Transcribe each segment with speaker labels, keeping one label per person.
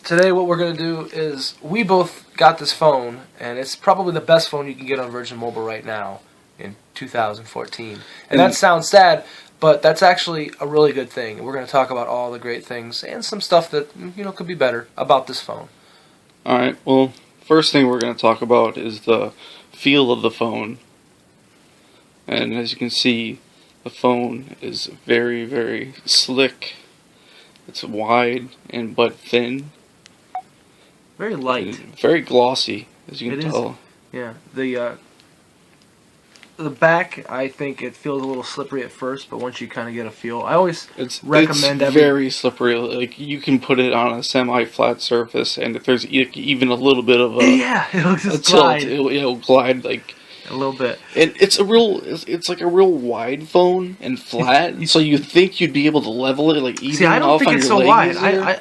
Speaker 1: Today what we're going to do is, we both got this phone, and it's probably the best phone you can get on Virgin Mobile right now in 2014. And that sounds sad, but that's actually a really good thing. We're going to talk about all the great things and some stuff that, could be better about this phone.
Speaker 2: Alright, well, first thing we're going to talk about is the feel of the phone. And as you can see, the phone is very, very slick. It's wide but thin.
Speaker 1: Very light.
Speaker 2: Very glossy, as you can tell.
Speaker 1: Yeah. The back, I think it feels a little slippery at first, but once you kind of get a feel, I always recommend
Speaker 2: it's very slippery. Like, you can put it on a semi-flat surface, and if there's even a little bit of
Speaker 1: it'll just
Speaker 2: tilt,
Speaker 1: glide.
Speaker 2: it'll glide like
Speaker 1: a little bit.
Speaker 2: And it's like a real wide phone and flat, so you think you'd be able to level it like even
Speaker 1: I don't
Speaker 2: off
Speaker 1: think
Speaker 2: on
Speaker 1: it's
Speaker 2: your
Speaker 1: so
Speaker 2: leg
Speaker 1: wide.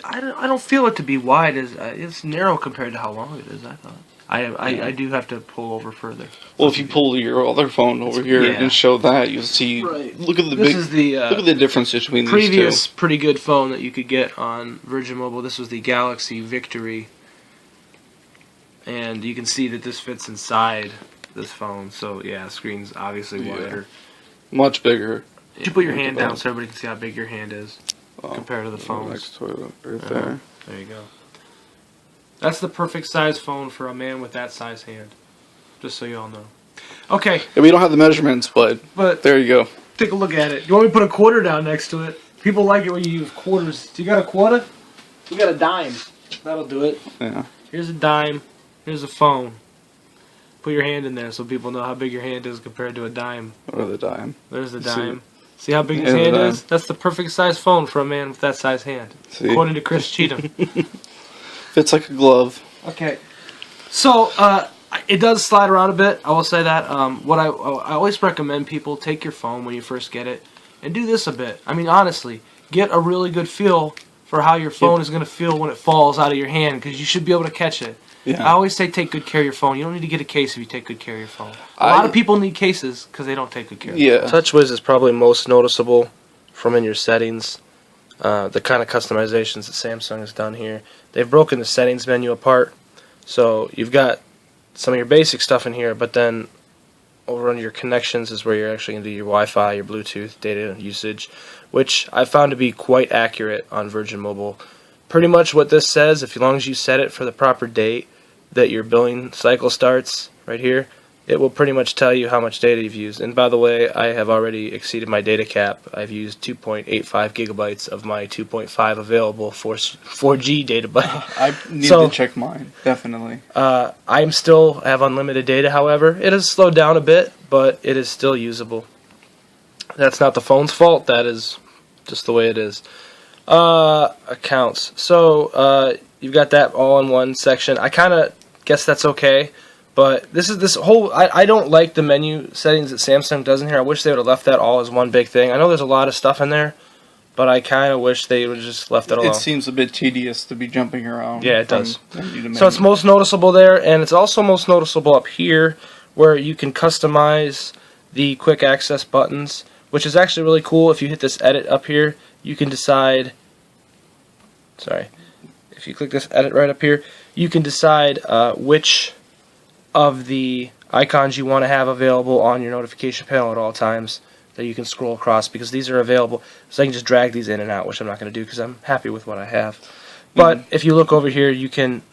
Speaker 1: I don't feel it to be wide. It's narrow compared to how long it is. I thought. I do have to pull over further.
Speaker 2: Well, if you pull your other phone over here and show that, you'll see.
Speaker 1: Right.
Speaker 2: Look at the
Speaker 1: look
Speaker 2: at the difference between these two.
Speaker 1: Previous pretty good phone that you could get on Virgin Mobile. This was the Galaxy Victory, and you can see that this fits inside this phone. So yeah, the screen's obviously wider,
Speaker 2: much bigger.
Speaker 1: You put your hand down so everybody can see how big your hand is compared to the phones.
Speaker 2: Next toilet right there.
Speaker 1: There you go. That's the perfect size phone for a man with that size hand. Just so you all know. Okay.
Speaker 2: Yeah, we don't have the measurements, but there you go.
Speaker 1: Take a look at it. You want me to put a quarter down next to it? People like it when you use quarters. Do you got a quarter? You got a dime. That'll do it.
Speaker 2: Yeah.
Speaker 1: Here's a dime. Here's a phone. Put your hand in there so people know how big your hand is compared to a dime.
Speaker 2: Or the dime.
Speaker 1: There's the dime. See how big his hand is? That's the perfect size phone for a man with that size hand. See? According to Chris Cheatham.
Speaker 2: Fits like a glove.
Speaker 1: Okay. So, it does slide around a bit. I will say that. What I always recommend people take your phone when you first get it and do this a bit. I mean, honestly, get a really good feel for how your phone is going to feel when it falls out of your hand, because you should be able to catch it. Yeah. I always say take good care of your phone. You don't need to get a case if you take good care of your phone. A lot of people need cases because they don't take good care of their phone. TouchWiz is probably most noticeable from in your settings. The kind of customizations that Samsung has done here. They've broken the settings menu apart. So you've got some of your basic stuff in here, but then over under your connections is where you're actually going to do your Wi-Fi, your Bluetooth, data usage, which I found to be quite accurate on Virgin Mobile. Pretty much what this says, as long as you set it for the proper date that your billing cycle starts right here, it will pretty much tell you how much data you've used. And by the way, I have already exceeded my data cap. I've used 2.85 gigabytes of my 2.5 available 4G data byte.
Speaker 2: I need to check mine, definitely.
Speaker 1: I still have unlimited data, however. It has slowed down a bit, but it is still usable. That's not the phone's fault. That is just the way it is. Accounts. So, you've got that all in one section. I kind of guess that's okay. But this whole, I don't like the menu settings that Samsung does in here. I wish they would have left that all as one big thing. I know there's a lot of stuff in there, but I kind of wish they would have just left it alone.
Speaker 2: It seems a bit tedious to be jumping around.
Speaker 1: Yeah, it does. So it's most noticeable there, and it's also most noticeable up here where you can customize the quick access buttons, which is actually really cool. If you hit this edit up here, you can decide, if you click this edit right up here, you can decide which of the icons you want to have available on your notification panel at all times that you can scroll across, because these are available. So I can just drag these in and out, which I'm not going to do because I'm happy with what I have. But if you look over here, you can,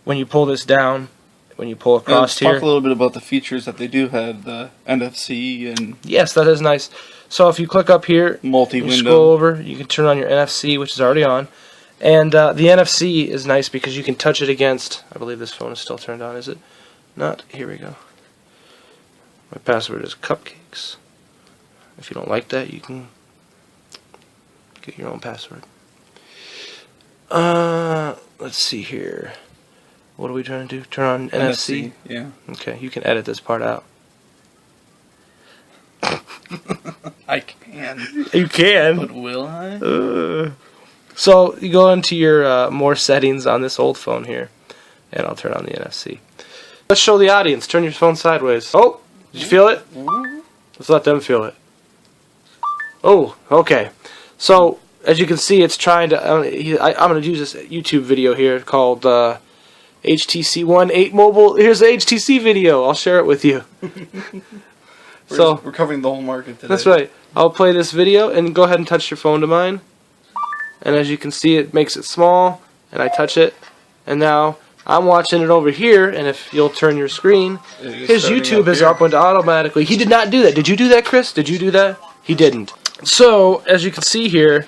Speaker 1: when you pull this down, when you pull across here.
Speaker 2: Talk a little bit about the features that they do have, the NFC and...
Speaker 1: Yes, that is nice. So if you click up here,
Speaker 2: multi-window.
Speaker 1: You scroll over, you can turn on your NFC, which is already on. And the NFC is nice because you can touch it against, I believe this phone is still turned on, is it? Not. Here we go. My password is cupcakes. If you don't like that, you can get your own password. Let's see here. What are we trying to do? Turn on NFC?
Speaker 2: Yeah.
Speaker 1: Okay, you can edit this part out.
Speaker 2: I can.
Speaker 1: You can?
Speaker 2: But will I?
Speaker 1: So you go into your more settings on this old phone here, and I'll turn on the NFC. Let's show the audience. Turn your phone sideways. Oh, did you feel it? Let's let them feel it. Oh, okay. So as you can see, it's trying to. I'm going to use this YouTube video here called HTC One 8 Mobile. Here's the HTC video. I'll share it with you.
Speaker 2: We're covering the whole market today.
Speaker 1: That's right. I'll play this video and go ahead and touch your phone to mine. And as you can see, it makes it small, and I touch it, and now I'm watching it over here. And if you'll turn your screen, his YouTube is opened automatically. He did not do that. Did you do that, Chris? Did you do that? He didn't. So as you can see here,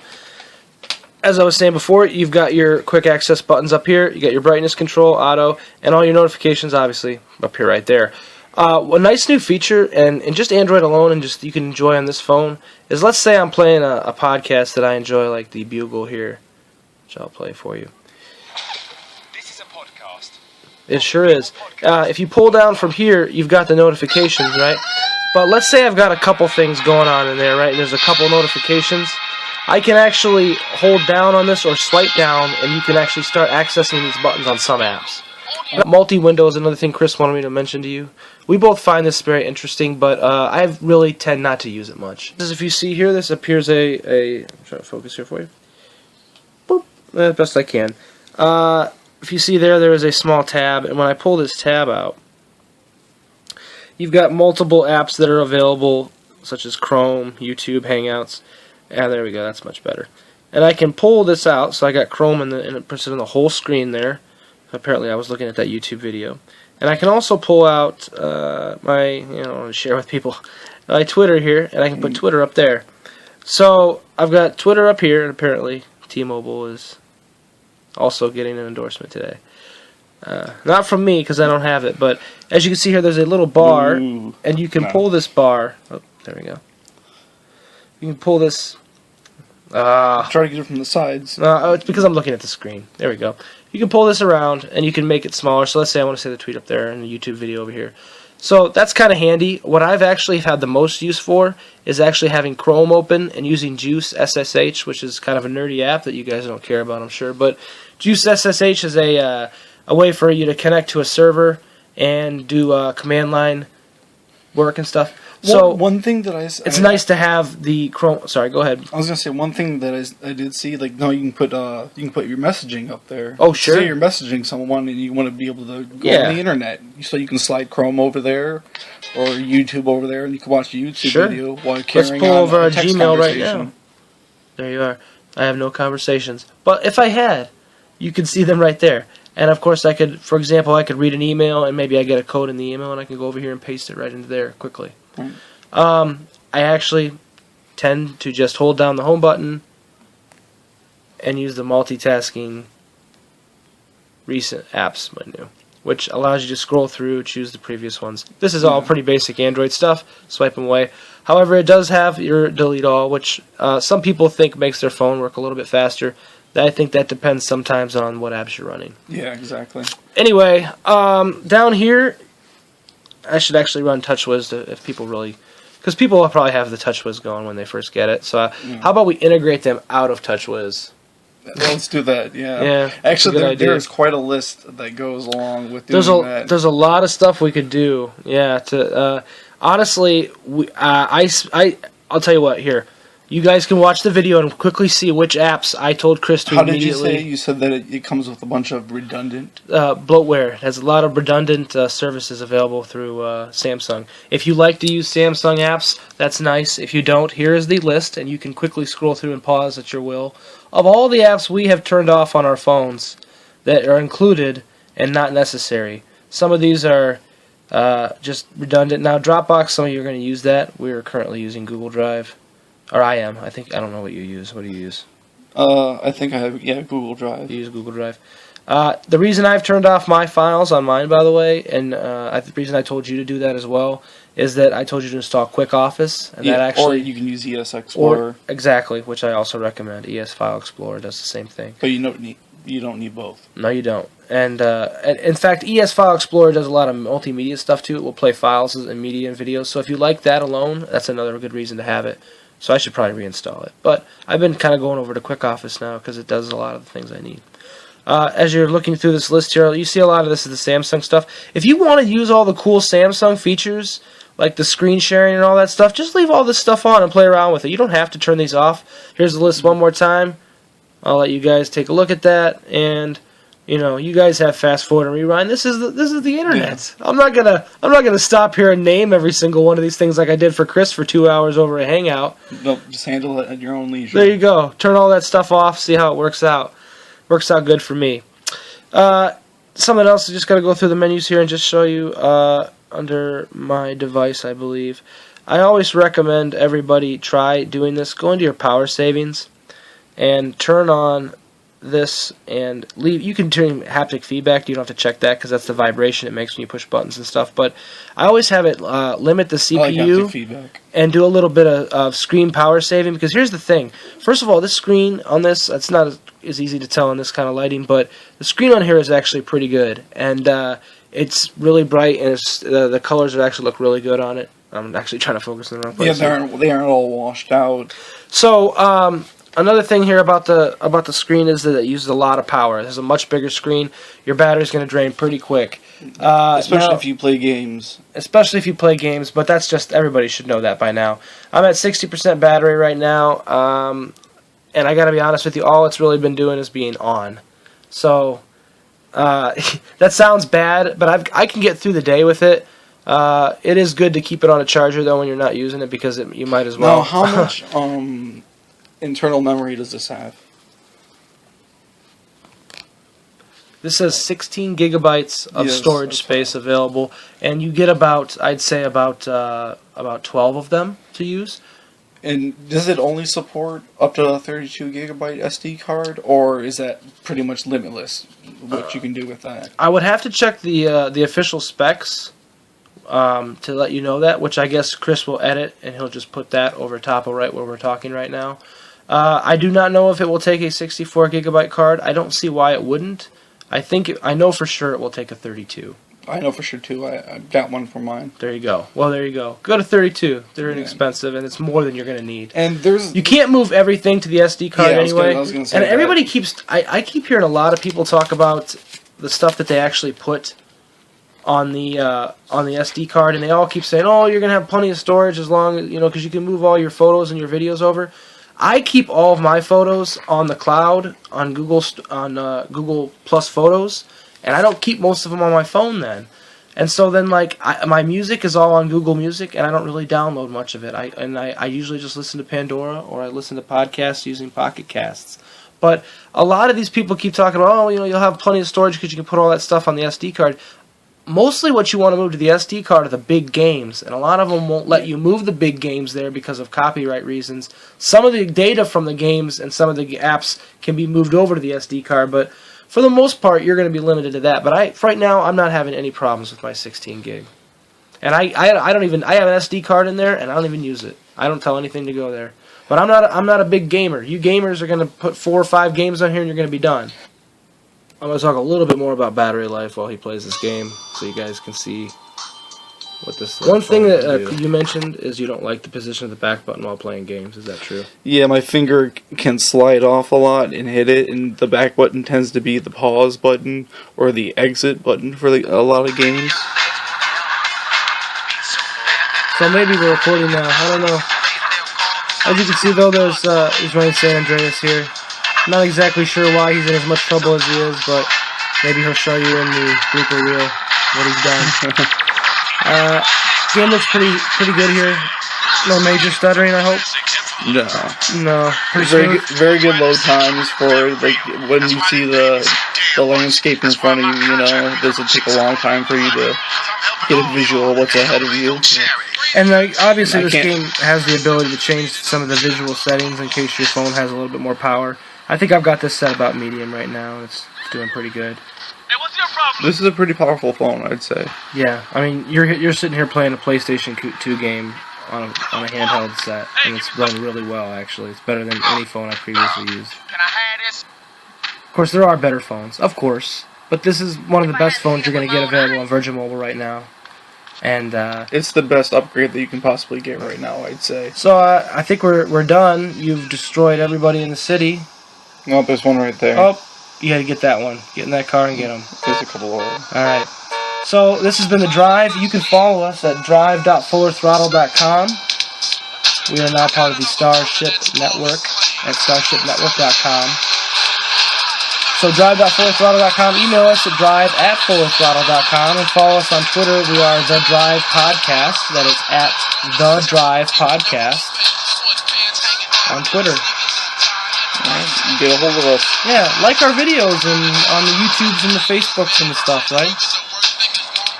Speaker 1: as I was saying before, you've got your quick access buttons up here. You got your brightness control, auto, and all your notifications, obviously, up here right there. A nice new feature, and just Android alone, and just you can enjoy on this phone, is let's say I'm playing a podcast that I enjoy, like the Bugle here, which I'll play for you.
Speaker 3: This is a podcast.
Speaker 1: It sure is. If you pull down from here, you've got the notifications, right? But let's say I've got a couple things going on in there, right? And there's a couple notifications. I can actually hold down on this or swipe down, and you can actually start accessing these buttons on some apps. Multi-window is another thing Chris wanted me to mention to you. We both find this very interesting, but I really tend not to use it much. As if you see here, this appears I'm trying to focus here for you. Boop, best I can. If you see there is a small tab, and when I pull this tab out, you've got multiple apps that are available, such as Chrome, YouTube, Hangouts. There we go, that's much better. And I can pull this out, so I got Chrome and it puts it on the whole screen there. Apparently I was looking at that YouTube video. And I can also pull out share with people, my Twitter here, and I can put Twitter up there. So I've got Twitter up here, and apparently T-Mobile is also getting an endorsement today. Not from me, because I don't have it, but as you can see here, there's a little bar, and you can pull this bar. Oh, there we go. You can pull this.
Speaker 2: Try to get it from the sides.
Speaker 1: It's because I'm looking at the screen. There we go. You can pull this around, and you can make it smaller. So let's say I want to say the tweet up there and the YouTube video over here. So that's kind of handy. What I've actually had the most use for is actually having Chrome open and using Juice SSH, which is kind of a nerdy app that you guys don't care about, I'm sure. But Juice SSH is a way for you to connect to a server and do command line work and stuff. So
Speaker 2: one thing that
Speaker 1: it's nice to have the Chrome. Sorry, go ahead.
Speaker 2: I was gonna say one thing that I did see, like, no, you can put your messaging up there.
Speaker 1: Oh, sure.
Speaker 2: Say you're messaging someone and you want to be able to go on the internet, so you can slide Chrome over there or YouTube over there, and you can watch a YouTube video while carrying
Speaker 1: Let's pull
Speaker 2: on
Speaker 1: over
Speaker 2: a
Speaker 1: our
Speaker 2: text
Speaker 1: Gmail right
Speaker 2: conversation.
Speaker 1: now. There you are. I have no conversations, but if I had, you could see them right there. And of course, I could, for example, I could read an email, and maybe I get a code in the email, and I can go over here and paste it right into there quickly.
Speaker 2: Right.
Speaker 1: I actually tend to just hold down the home button and use the multitasking recent apps menu, which allows you to scroll through, choose the previous ones. This is all pretty basic Android stuff. Swipe them away. However, it does have your delete all, which some people think makes their phone work a little bit faster. I think that depends sometimes on what apps you're running.
Speaker 2: Yeah, exactly.
Speaker 1: Anyway, down here, I should actually run TouchWiz if people really... Because people will probably have the TouchWiz going when they first get it. So how about we integrate them out of TouchWiz?
Speaker 2: Let's do that, yeah.
Speaker 1: Yeah,
Speaker 2: actually, there's quite a list that goes along with doing that.
Speaker 1: There's a lot of stuff we could do. Yeah, honestly, I'll tell you what, here. You guys can watch the video and quickly see which apps I told Chris to immediately...
Speaker 2: How did you say? You said that it comes with a bunch of redundant...
Speaker 1: bloatware. It has a lot of redundant services available through Samsung. If you like to use Samsung apps, that's nice. If you don't, here is the list, and you can quickly scroll through and pause at your will, of all the apps we have turned off on our phones that are included and not necessary. Some of these are just redundant. Now, Dropbox, some of you are going to use that. We are currently using Google Drive. Or I am. I don't know what you use. What do you use?
Speaker 2: I think I have, Google Drive.
Speaker 1: You use Google Drive. The reason I've turned off my files on mine, by the way, and the reason I told you to do that as well, is that I told you to install Quick Office. And that actually,
Speaker 2: or you can use ES Explorer.
Speaker 1: Exactly, which I also recommend. ES File Explorer does the same thing.
Speaker 2: But you don't need both.
Speaker 1: No, you don't. And in fact, ES File Explorer does a lot of multimedia stuff too. It will play files and media and videos. So if you like that alone, that's another good reason to have it. So I should probably reinstall it. But I've been kind of going over to Quick Office now because it does a lot of the things I need. As you're looking through this list here, you see a lot of this is the Samsung stuff. If you want to use all the cool Samsung features, like the screen sharing and all that stuff, just leave all this stuff on and play around with it. You don't have to turn these off. Here's the list one more time. I'll let you guys take a look at that, and you guys have fast forward and rewind. This is the internet. Yeah. I'm not gonna stop here and name every single one of these things like I did for Chris for 2 hours over a Hangout.
Speaker 2: Nope, just handle it at your own leisure.
Speaker 1: There you go. Turn all that stuff off. See how it works out. Works out good for me. Something else. I just got to go through the menus here and just show you under my device, I believe. I always recommend everybody try doing this. Go into your power savings and turn on this and leave. You can turn haptic feedback. You don't have to check that because that's the vibration it makes when you push buttons and stuff. But I always have it limit the CPU and do a little bit of screen power saving, because here's the thing. First of all, this screen on this, it's not as easy to tell in this kind of lighting, but the screen on here is actually pretty good, and it's really bright, and the colors actually look really good on it. I'm actually trying to focus on the wrong place.
Speaker 2: Yeah, they aren't all washed out.
Speaker 1: So another thing here about the screen is that it uses a lot of power. It has a much bigger screen. Your battery's going to drain pretty quick.
Speaker 2: Especially if you play games.
Speaker 1: Especially if you play games, but that's just, everybody should know that by now. I'm at 60% battery right now, and I got to be honest with you, all it's really been doing is being on. So that sounds bad, but I can get through the day with it. It is good to keep it on a charger, though, when you're not using it, because you might as well.
Speaker 2: Now, how much internal memory does this have?
Speaker 1: This says 16 gigabytes of storage space available, and you get I'd say about 12 of them to use.
Speaker 2: And does it only support up to a 32 gigabyte SD card, or is that pretty much limitless? What you can do with that?
Speaker 1: I would have to check the official specs to let you know that, which I guess Chris will edit, and he'll just put that over top of right where we're talking right now. I do not know if it will take a 64 gigabyte card. I don't see why it wouldn't. I know for sure it will take a 32.
Speaker 2: I know for sure too. I've got one for mine.
Speaker 1: There you go. Well, there you go. Go to 32. They're inexpensive, and it's more than you're going to need.
Speaker 2: And
Speaker 1: you can't move everything to the SD card anyway.
Speaker 2: I was gonna say
Speaker 1: and
Speaker 2: that.
Speaker 1: everybody keeps. I keep hearing a lot of people talk about the stuff that they actually put on the SD card, and they all keep saying, "Oh, you're going to have plenty of storage as long as because you can move all your photos and your videos over." I keep all of my photos on the cloud on Google Plus Photos, and I don't keep most of them on my phone then. And so then, my music is all on Google Music, and I don't really download much of it. I usually just listen to Pandora, or I listen to podcasts using Pocket Casts. But a lot of these people keep talking about, you'll have plenty of storage because you can put all that stuff on the SD card. Mostly what you want to move to the SD card are the big games, and a lot of them won't let you move the big games there because of copyright reasons. Some of the data from the games and some of the apps can be moved over to the SD card, but for the most part, you're going to be limited to that. But right now, I'm not having any problems with my 16 gig. And I have an SD card in there, and I don't even use it. I don't tell anything to go there. But I'm not a big gamer. You gamers are going to put 4 or 5 games on here, and you're going to be done. I'm going to talk a little bit more about battery life while he plays this game, so you guys can see what this. One thing that you mentioned is you don't like the position of the back button while playing games. Is that true?
Speaker 2: Yeah, my finger can slide off a lot and hit it, and the back button tends to be the pause button or the exit button for a lot of games.
Speaker 1: So maybe we're recording now. I don't know. As you can see, though, there's Ryan San Andreas here. Not exactly sure why he's in as much trouble as he is, but maybe he'll show you in the blooper reel what he's done. Game looks pretty good here. No major stuttering, I hope. No.
Speaker 2: Very good load times for when you see the landscape in front of you. It doesn't take a long time for you to get a visual of what's ahead of you.
Speaker 1: And obviously, this game has the ability to change some of the visual settings in case your phone has a little bit more power. I think I've got this set about medium right now. It's doing pretty good.
Speaker 3: Hey, what's your problem?
Speaker 2: This is a pretty powerful phone, I'd say.
Speaker 1: Yeah, I mean, you're sitting here playing a PlayStation 2 game on a handheld set, and it's run really well, actually. It's better than any phone I previously used.
Speaker 3: Can I have this?
Speaker 1: Of course, there are better phones, of course, but this is one of the best phones you're going to get available on Virgin Mobile right now. And
Speaker 2: it's the best upgrade that you can possibly get right now, I'd say.
Speaker 1: So I think we're done. You've destroyed everybody in the city.
Speaker 2: No, there's one right there.
Speaker 1: Oh, you had to get that one. Get in that car and get them.
Speaker 2: There's a couple of them.
Speaker 1: All right. So this has been The Drive. You can follow us at drive.fullerthrottle.com. We are now part of the Starship Network at starshipnetwork.com. So drive.fullerthrottle.com. Email us at drive@fullerthrottle.com and follow us on Twitter. We are The Drive Podcast. That is at The Drive Podcast on Twitter.
Speaker 2: Get a hold of us.
Speaker 1: Yeah, like our videos and on the YouTubes and the Facebooks and the stuff, right?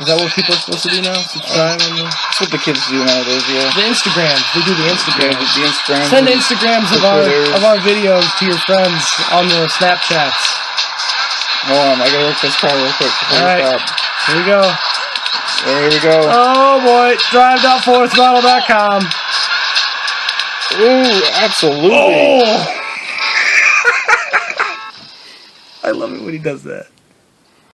Speaker 1: Is that what people are supposed to do now? Subscribe on the...
Speaker 2: That's what the kids do nowadays, yeah.
Speaker 1: The Instagrams. They do the
Speaker 2: Yeah,
Speaker 1: Instagrams.
Speaker 2: the Instagrams.
Speaker 1: Send Instagrams of our videos to your friends on the Snapchats.
Speaker 2: Hold on, I gotta look this car real quick.
Speaker 1: Alright, here we go.
Speaker 2: There we go.
Speaker 1: Oh boy, drive.fullerthrottle.com.
Speaker 2: Ooh, absolutely.
Speaker 1: Oh! I love it when he does that.